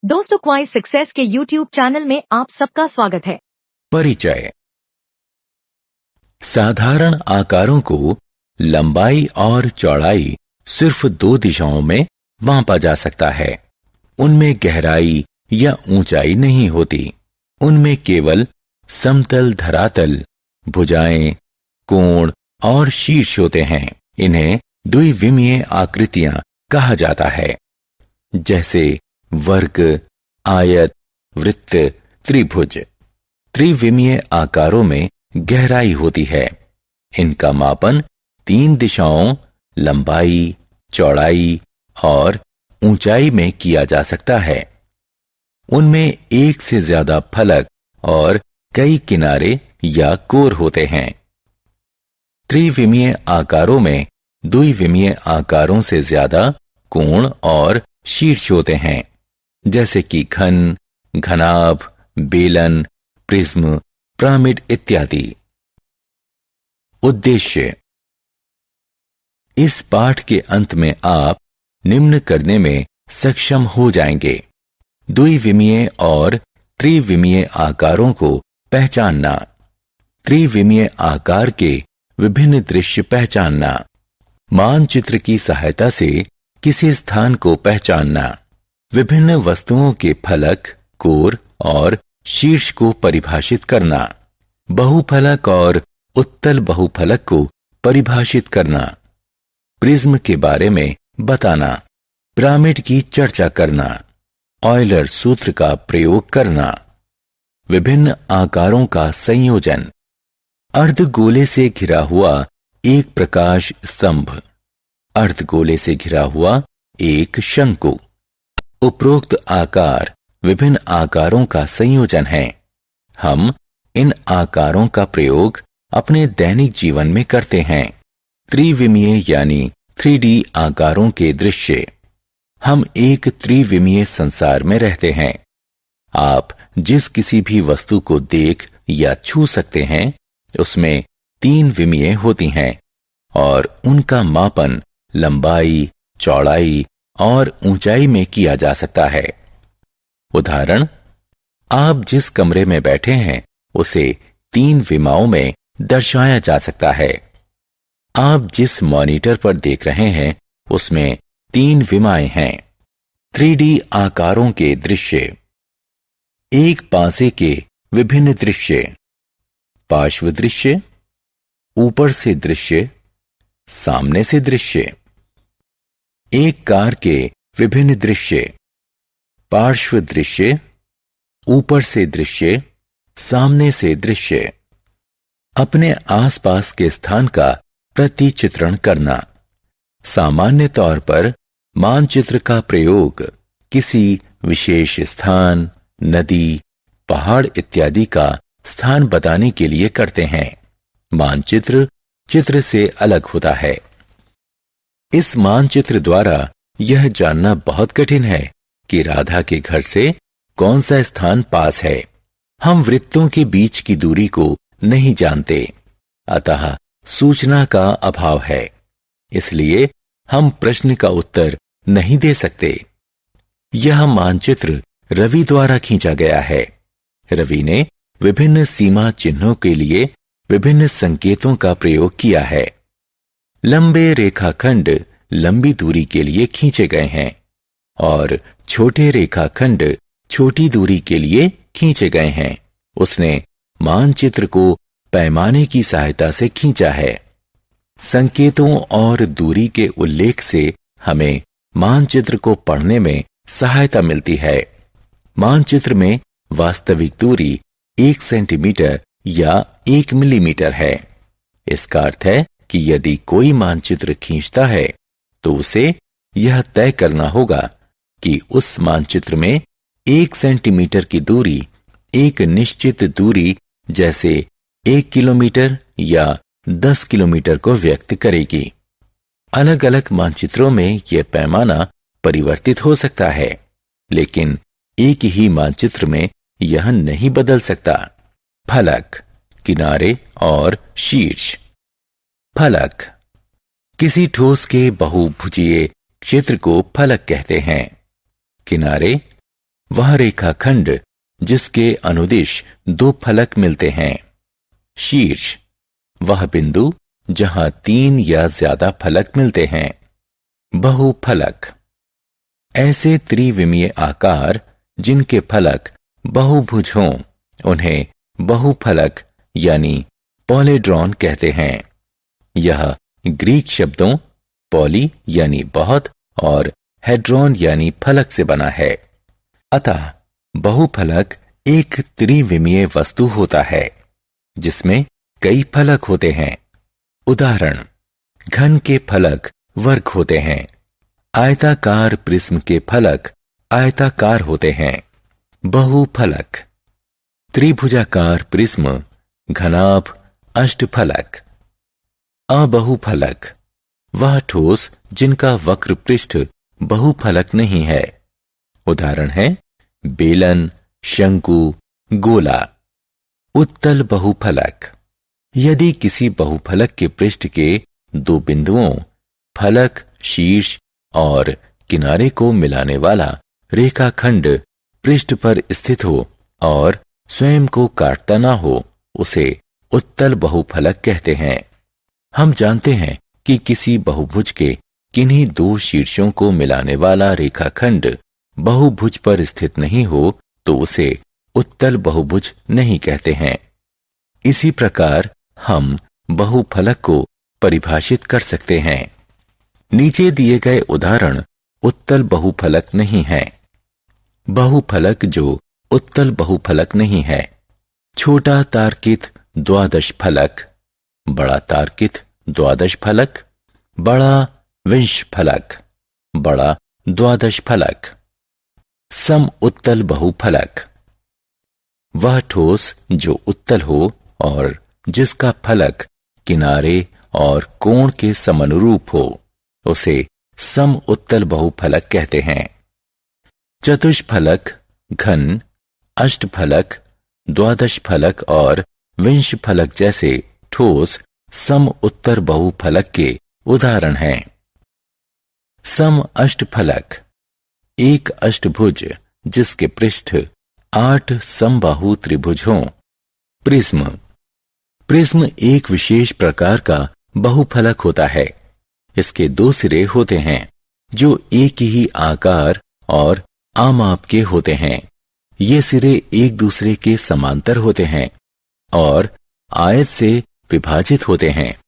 दोस्तों, क्वाइस सक्सेस के YouTube channel में आप सबका स्वागत है। परिचय। साधारण आकारों को लंबाई और चौड़ाई सिर्फ 2 दिशाओं में मापा जा सकता है। उनमें गहराई या ऊंचाई नहीं होती। उनमें केवल समतल, धरातल, भुजाएं, कोण और शीर्ष होते हैं। इन्हें द्विविमीय आकृतियां कहा जाता है, जैसे वर्ग, आयत, वृत्त, त्रिभुज। त्रिविमीय आकारों में गहराई होती है। इनका मापन 3 दिशाओं, लंबाई, चौड़ाई और ऊंचाई में किया जा सकता है। उनमें एक से ज्यादा फलक और कई किनारे या कोर होते हैं। त्रिविमीय आकारों में द्विविमीय आकारों से ज्यादा कोण और शीर्ष होते हैं, जैसे कि घन, घनाभ, बेलन, प्रिज्म, पिरामिड इत्यादि। उद्देश्य। इस पाठ के अंत में आप निम्न करने में सक्षम हो जाएंगे: द्विविमीय और त्रिविमीय आकारों को पहचानना, त्रिविमीय आकार के विभिन्न दृश्य पहचानना, मानचित्र की सहायता से किसी स्थान को पहचानना, विभिन्न वस्तुओं के फलक, कोर और शीर्ष को परिभाषित करना, बहुफलक और उत्तल बहुफलक को परिभाषित करना, प्रिज्म के बारे में बताना, पिरामिड की चर्चा करना, ऑयलर सूत्र का प्रयोग करना, विभिन्न आकारों का संयोजन, अर्धगोले से घिरा हुआ एक प्रकाश स्तंभ, अर्धगोले से घिरा हुआ एक शंकु। उपरोक्त आकार विभिन्न आकारों का संयोजन है। हम इन आकारों का प्रयोग अपने दैनिक जीवन में करते हैं। त्रिविमीय यानी 3D आकारों के दृश्य। हम एक त्रिविमीय संसार में रहते हैं। आप जिस किसी भी वस्तु को देख या छू सकते हैं, उसमें 3 विमीय होती हैं और उनका मापन लंबाई, चौड़ाई और ऊंचाई में किया जा सकता है। उदाहरण, आप जिस कमरे में बैठे हैं उसे 3 विमाओं में दर्शाया जा सकता है। आप जिस मॉनिटर पर देख रहे हैं उसमें 3 विमाएं हैं। 3D आकारों के दृश्य। एक पासे के विभिन्न दृश्य: पार्श्व दृश्य, ऊपर से दृश्य, सामने से दृश्य। एक कार के विभिन्न दृश्य: पार्श्व दृश्य, ऊपर से दृश्य, सामने से दृश्य। अपने आसपास के स्थान का प्रतिचित्रण करना। सामान्य तौर पर मानचित्र का प्रयोग किसी विशेष स्थान, नदी, पहाड़ इत्यादि का स्थान बताने के लिए करते हैं। मानचित्र चित्र से अलग होता है। इस मानचित्र द्वारा यह जानना बहुत कठिन है कि राधा के घर से कौन सा स्थान पास है। हम वृत्तों के बीच की दूरी को नहीं जानते, अतः सूचना का अभाव है। इसलिए हम प्रश्न का उत्तर नहीं दे सकते। यह मानचित्र रवि द्वारा खींचा गया है। रवि ने विभिन्न सीमा चिन्हों के लिए विभिन्न संकेतों का प्रयोग किया है। लंबे रेखाखंड लंबी दूरी के लिए खींचे गए हैं और छोटे रेखाखंड छोटी दूरी के लिए खींचे गए हैं। उसने मानचित्र को पैमाने की सहायता से खींचा है। संकेतों और दूरी के उल्लेख से हमें मानचित्र को पढ़ने में सहायता मिलती है। मानचित्र में वास्तविक दूरी 1 सेंटीमीटर या 1 मिलीमीटर है। इसका अर्थ है कि यदि कोई मानचित्र खींचता है तो उसे यह तय करना होगा कि उस मानचित्र में 1 सेंटीमीटर की दूरी एक निश्चित दूरी जैसे 1 किलोमीटर या 10 किलोमीटर को व्यक्त करेगी। अलग अलग मानचित्रों में यह पैमाना परिवर्तित हो सकता है, लेकिन एक ही मानचित्र में यह नहीं बदल सकता। फलक, किनारे और शीर्ष। फलक किसी ठोस के बहुभुजीय क्षेत्र को फलक कहते हैं। किनारे वह रेखाखंड जिसके अनुदिश दो फलक मिलते हैं। शीर्ष, वह बिंदु जहां 3 या ज्यादा फलक मिलते हैं। बहुफलक, ऐसे त्रिविमीय आकार जिनके फलक बहुभुज हों, उन्हें बहुफलक यानी पॉलीड्रॉन कहते हैं। यह ग्रीक शब्दों पॉली यानी बहुत और हेड्रॉन यानी फलक से बना है। अतः बहुफलक एक त्रिविमीय वस्तु होता है जिसमें कई फलक होते हैं। उदाहरण, घन के फलक वर्ग होते हैं। आयताकार प्रिज्म के फलक आयताकार होते हैं। बहुफलक, त्रिभुजाकार प्रिज्म घनाभ अष्टफलक। अबहुफलक, वह ठोस जिनका वक्र पृष्ठ बहुफलक नहीं है। उदाहरण है बेलन, शंकु, गोला। उत्तल बहुफलक, यदि किसी बहुफलक के पृष्ठ के दो बिंदुओं फलक, शीर्ष और किनारे को मिलाने वाला रेखाखंड पृष्ठ पर स्थित हो और स्वयं को काटता ना हो, उसे उत्तल बहुफलक कहते हैं। हम जानते हैं कि किसी बहुभुज के किन्हीं दो शीर्षों को मिलाने वाला रेखाखंड बहुभुज पर स्थित नहीं हो तो उसे उत्तल बहुभुज नहीं कहते हैं। इसी प्रकार हम बहुफलक को परिभाषित कर सकते हैं। नीचे दिए गए उदाहरण उत्तल बहुफलक नहीं हैं। बहुफलक जो उत्तल बहुफलक नहीं है: छोटा तार्कित द्वादश फलक, बड़ा तार्कित द्वादश फलक, बड़ा विंश फलक, बड़ा द्वादश फलक। सम उत्तल बहुफलक, वह ठोस जो उत्तल हो और जिसका फलक किनारे और कोण के समनुरूप हो, उसे सम उत्तल बहुफलक कहते हैं। चतुष्फलक, घन, अष्टफलक, द्वादश फलक और विंश फलक जैसे ठोस सम उत्तर बहुफलक के उदाहरण हैं। सम अष्टफलक, एक अष्टभुज जिसके पृष्ठ 8 समबाहु त्रिभुज हों। प्रिज्म, प्रिज्म एक विशेष प्रकार का बहुफलक होता है। इसके दो सिरे होते हैं जो एक ही आकार और आमाप के होते हैं। ये सिरे एक दूसरे के समांतर होते हैं और आयत से विभाजित होते हैं।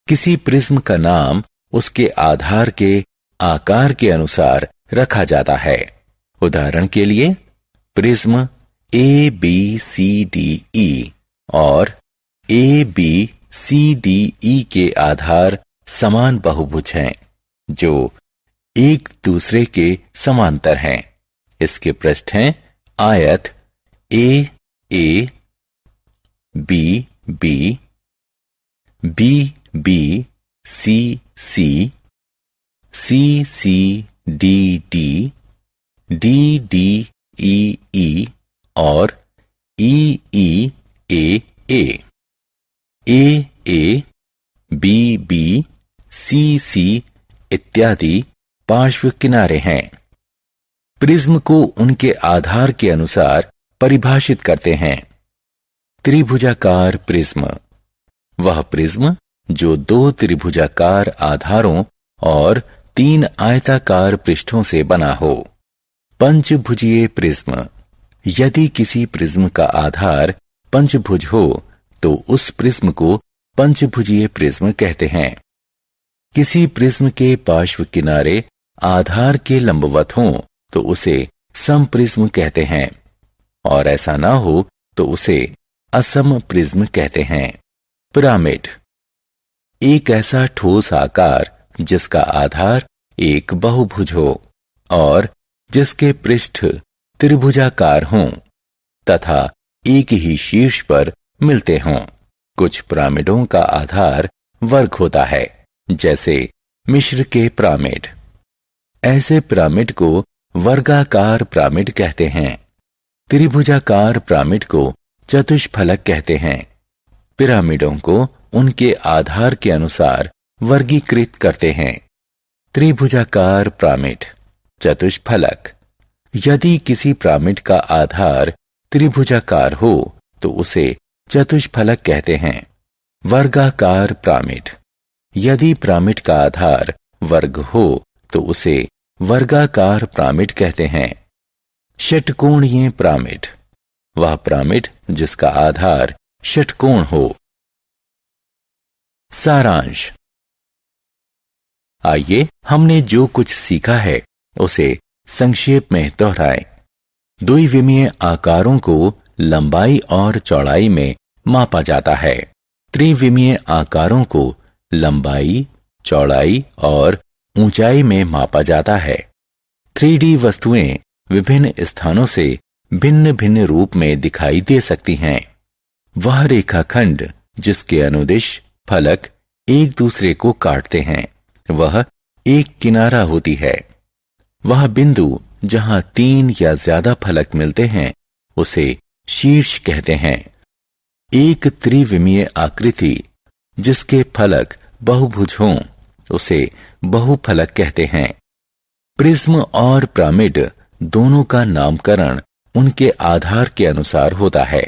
किसी प्रिज्म का नाम उसके आधार के आकार के अनुसार रखा जाता है। उदाहरण के लिए प्रिज्म ABCDE और ABCDE के आधार समान बहुभुज हैं जो एक दूसरे के समांतर हैं। इसके पृष्ठ हैं आयत AA, BB, BB, CC, CCDD, DDEE और EEAA। AA, BB, CC इत्यादि पार्श्व किनारे हैं। प्रिज्म को उनके आधार के अनुसार परिभाषित करते हैं। त्रिभुजाकार प्रिज्म, वह प्रिज्म जो 2 त्रिभुजाकार आधारों और 3 आयताकार पृष्ठों से बना हो। पंचभुजीय प्रिज्म, यदि किसी प्रिज्म का आधार पंचभुज हो तो उस प्रिज्म को पंचभुजीय प्रिज्म कहते हैं। किसी प्रिज्म के पार्श्व किनारे आधार के लंबवत हों तो उसे समप्रिज्म कहते हैं और ऐसा ना हो तो उसे असम प्रिज्म कहते हैं। पिरामिड, एक ऐसा ठोस आकार जिसका आधार एक बहुभुज हो और जिसके पृष्ठ त्रिभुजाकार हों तथा एक ही शीर्ष पर मिलते हों। कुछ पिरामिडों का आधार वर्ग होता है, जैसे मिस्र के पिरामिड। ऐसे पिरामिड को वर्गाकार पिरामिड कहते हैं। त्रिभुजाकार पिरामिड को चतुष्फलक कहते हैं। पिरामिडों को उनके आधार के अनुसार वर्गीकृत करते हैं। त्रिभुजाकार पिरामिड, चतुष्फलक, यदि किसी पिरामिड का आधार त्रिभुजाकार हो तो उसे चतुष्फलक कहते हैं। वर्गाकार पिरामिड। यदि पिरामिड का आधार वर्ग हो तो उसे वर्गाकार पिरामिड कहते हैं। षटकोणीय पिरामिड। वह पिरामिड जिसका आधार षटकोण हो। सारांश। आइए हमने जो कुछ सीखा है उसे संक्षेप में दोहराएं। द्विविमीय आकारों को लंबाई और चौड़ाई में मापा जाता है। त्रिविमीय आकारों को लंबाई, चौड़ाई और ऊंचाई में मापा जाता है। 3D वस्तुएं विभिन्न स्थानों से भिन्न भिन्न रूप में दिखाई दे सकती हैं। वह रेखाखंड जिसके अनुदिश फलक एक दूसरे को काटते हैं वह एक किनारा होती है। वह बिंदु जहां 3 या ज्यादा फलक मिलते हैं उसे शीर्ष कहते हैं। एक त्रिविमीय आकृति जिसके फलक बहुभुज हों उसे बहुफलक कहते हैं। प्रिज्म और पिरामिड दोनों का नामकरण उनके आधार के अनुसार होता है।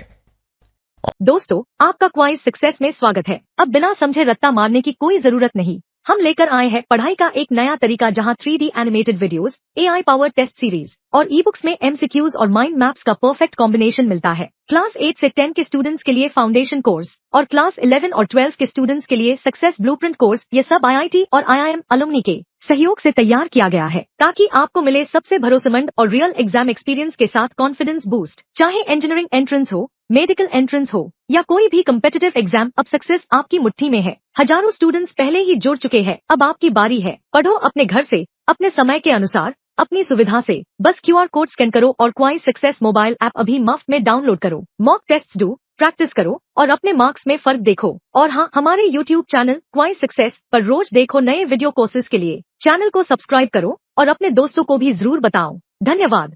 दोस्तों, आपका क्वाइज सक्सेस में स्वागत है। अब बिना समझे रट्टा मारने की कोई जरूरत नहीं। हम लेकर आए हैं पढ़ाई का एक नया तरीका जहां 3D animated videos, AI power test series और ई-बुक्स में MCQs और माइंड मैप्स का परफेक्ट कॉम्बिनेशन मिलता है। क्लास 8 से 10 के स्टूडेंट्स के लिए फाउंडेशन कोर्स और क्लास 11 और 12 के स्टूडेंट्स के लिए सक्सेस ब्लूप्रिंट कोर्स, ये सब IIT और IIM अलुमनी के सहयोग से तैयार किया गया है ताकि आपको मिले सबसे भरोसेमंद और रियल एग्जाम एक्सपीरियंस के साथ कॉन्फिडेंस बूस्ट। चाहे इंजीनियरिंग एंट्रेंस हो, मेडिकल एंट्रेंस हो या कोई भी कम्पिटिटिव एग्जाम, अब सक्सेस आपकी मुट्ठी में है। हजारों स्टूडेंट्स पहले ही जुड़ चुके हैं, अब आपकी बारी है। पढ़ो अपने घर से, अपने समय के अनुसार, अपनी सुविधा से। बस QR कोड स्कैन करो और क्वाइज सक्सेस मोबाइल ऐप अभी मुफ्त में डाउनलोड करो। मॉक टेस्ट्स दो, प्रैक्टिस करो और अपने मार्क्स में फर्क देखो। और हाँ, हमारे YouTube चैनल क्वाइज सक्सेस पर रोज देखो नए वीडियो कोर्सेज के लिए। चैनल को सब्सक्राइब करो और अपने दोस्तों को भी जरूर बताओ। धन्यवाद।